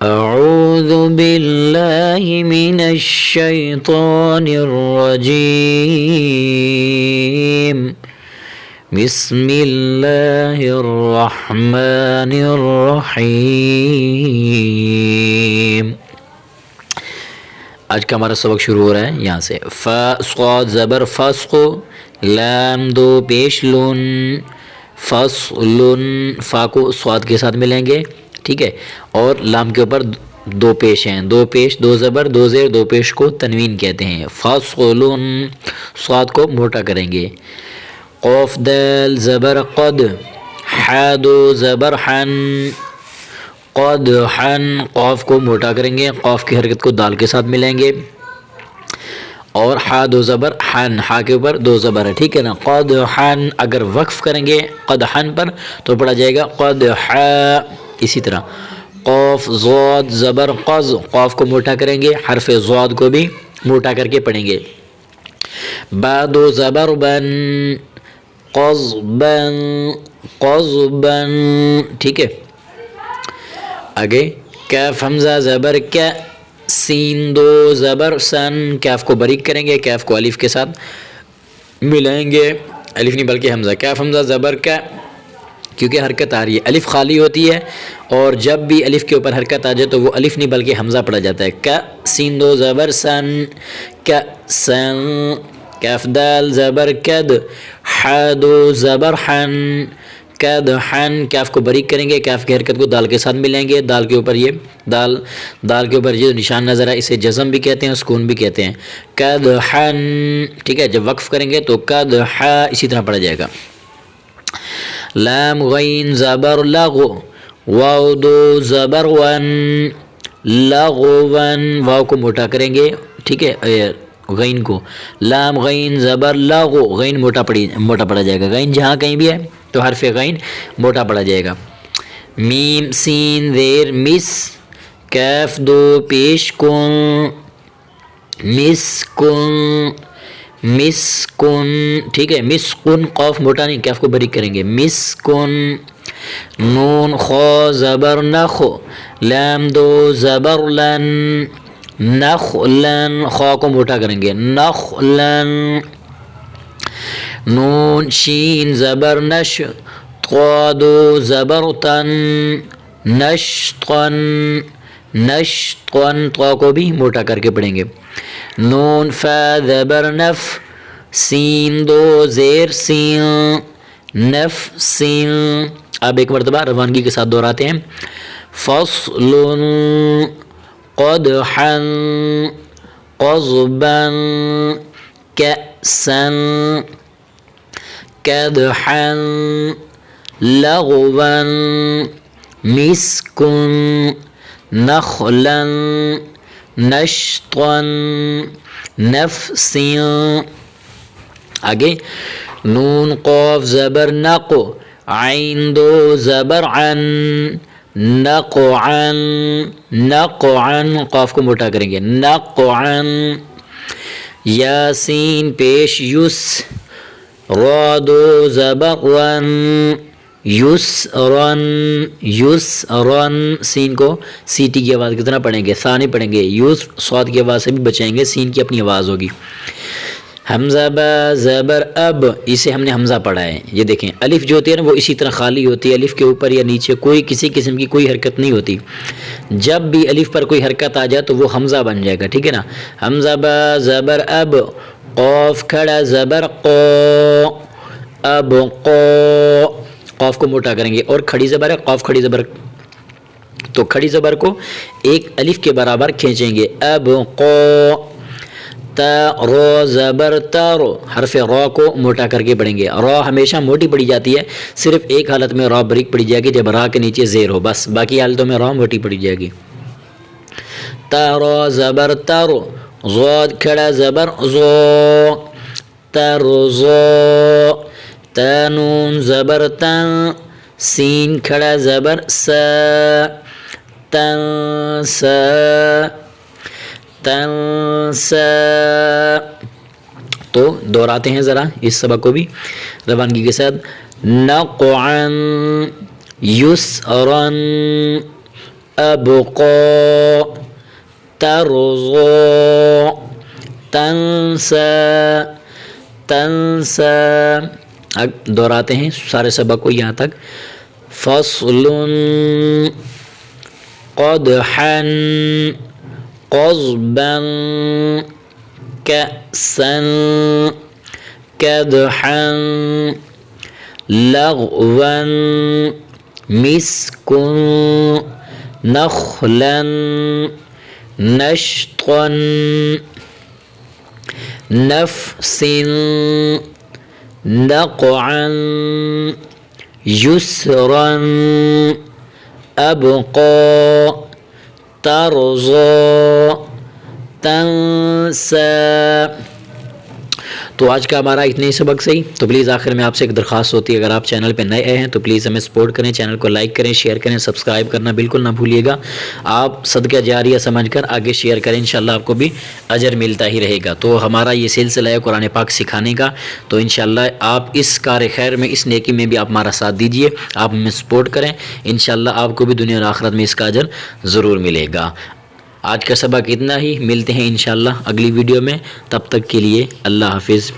أعوذ بالله من الشيطان الرجيم بسم الله الرحمن الرحيم. آج کا ہمارا سبق شروع ہو رہا ہے یہاں سے. فا صاد زبر فسق، لام دو پیش لن، فصلن، فا کو صاد کے ساتھ ملیں گے، ٹھیک ہے، اور لام کے اوپر دو پیش ہیں، دو پیش، دو زبر، دو زیر، دو پیش کو تنوین کہتے ہیں. فصلن، صاد کو موٹا کریں گے. قاف دال زبر قد، حا دو زبر حن، قد حن، قاف کو موٹا کریں گے، قاف کی حرکت کو دال کے ساتھ ملیں گے، اور حا دو زبر حن، حا کے اوپر دو زبر ہے، ٹھیک ہے نا. قد حن، اگر وقف کریں گے قد حن پر تو پڑھا جائے گا قد حا. اسی طرح قاف ضاد زبر قز، قاف کو موٹا کریں گے، حرف ضاد کو بھی موٹا کر کے پڑھیں گے. با دو زبر بن، قضبن، قضبن، ٹھیک ہے. آگے کاف حمزہ زبر کیا، سین دو زبر سن، کاف کو باریک کریں گے، کاف کو الف کے ساتھ ملائیں گے، الف نہیں بلکہ حمزہ. کاف حمزہ زبر کا، کیونکہ حرکت آ رہی ہے، الف خالی ہوتی ہے، اور جب بھی الف کے اوپر حرکت آ جائے تو وہ الف نہیں بلکہ حمزہ پڑھا جاتا ہے. کا سین دو زبر سن، کا سن. کاف دال زبر کد، حا دو زبر حن، کد حن، کاف کو باریک کریں گے، کاف کی حرکت کو دال کے ساتھ ملیں گے، دال کے اوپر یہ دال کے اوپر یہ نشان نظر ہے، اسے جزم بھی کہتے ہیں، سکون بھی کہتے ہیں. کد حن، ٹھیک ہے. جب وقف کریں گے تو کد حا اسی طرح پڑھا جائے گا. لام غین زبر لغو، واو دو زبر ون، لغون، واو کو موٹا کریں گے، ٹھیک ہے، غین کو. لام غین زبر لغو، غین موٹا پڑا جائے گا، غین جہاں کہیں بھی ہے تو حرف غین موٹا پڑا جائے گا. میم سین زیر مس، کاف دو پیش کن، مسکن، مسکن، ٹھیک ہے. مسکن، قاف موٹا نہیں، کاف کو باریک کریں گے، مسکن. نون خا زبر نخو، لام دو زبر لن، نخلن، خا کو موٹا کریں گے، نخلن. نون شین زبر نش، طا دو زبر تن، نشطن، نشطن، طا کو بھی موٹا کر کے پڑھیں گے. نون فا زبر نف، سین دو زیر سین، نف سین. اب ایک مرتبہ روانگی کے ساتھ دہراتے ہیں. فصل قدحا قضبا کأسا کدحا لغوا مسکا نخلا نشطا نفسا. آگے نون قاف زبر نقو، عین دو زبر عن، نقعن، نقعن، قاف کو موٹا کریں گے، نقعن. یاسین پیش یس، را دو زبر رن، یسرن، یسرن. سین کو سیٹی کی آواز کی طرح پڑھیں گے، ثا نہیں پڑھیں گے، یوس صاد کی آواز سے بھی بچائیں گے، سین کی اپنی آواز ہوگی. حمزہ با زبر اب، اسے ہم نے حمزہ پڑھا ہے. یہ دیکھیں الف جو ہوتی ہے نا وہ اسی طرح خالی ہوتی ہے، الف کے اوپر یا نیچے کوئی کسی قسم کی کوئی حرکت نہیں ہوتی. جب بھی الف پر کوئی حرکت آ جائے تو وہ حمزہ بن جائے گا، ٹھیک ہے نا. حمزہ با زبر اب، قاف کھڑا زبر قو، اب قو، قاف کو موٹا کریں گے، اور کھڑی زبر ہے، قاف کھڑی زبر، تو کھڑی زبر کو ایک الف کے برابر کھینچیں گے، اب قو. تا رو زبر تارو، حرف را کو موٹا کر کے پڑھیں گے. را ہمیشہ موٹی پڑھی جاتی ہے، صرف ایک حالت میں را بریک پڑھی جائے گی جب را کے نیچے زیر ہو، بس باقی حالتوں میں را موٹی پڑھی جائے گی. تارو زبر تارو، ضاد کھڑا زبر زو، ترزو. تانون زبر تن، سین کھڑا زبر سا، تنسا، تنسا. تو دہراتے ہیں ذرا اس سبق کو بھی روانگی کے ساتھ. نقعا یسرا أبقى ترضى تنسى تنسى. دہراتے ہیں سارے سبق کو یہاں تک. فصل قدحا قضبا كأسا كدحا لغوا مسك نخلا نشطا نفس نقعا يسرا أبقى ترضى تنسى. تو آج کا ہمارا اتنے ہی سبق صحیح. تو پلیز آخر میں آپ سے ایک درخواست ہوتی ہے، اگر آپ چینل پہ نئے آئے ہیں تو پلیز ہمیں سپورٹ کریں، چینل کو لائک کریں، شیئر کریں، سبسکرائب کرنا بالکل نہ بھولیے گا. آپ صدقہ جاریہ سمجھ کر آگے شیئر کریں، انشاءاللہ آپ کو بھی اجر ملتا ہی رہے گا. تو ہمارا یہ سلسلہ ہے قرآن پاک سکھانے کا. تو انشاءاللہ آپ اس کار خیر میں، اس نیکی میں بھی آپ ہمارا ساتھ دیجئے، آپ ہمیں سپورٹ کریں. انشاءاللہ آپ کو بھی دنیا اور آخرت میں اس کا اجر ضرور ملے گا. آج کا سبق اتنا ہی. ملتے ہیں انشاءاللہ اگلی ویڈیو میں. تب تک کے لیے اللہ حافظ.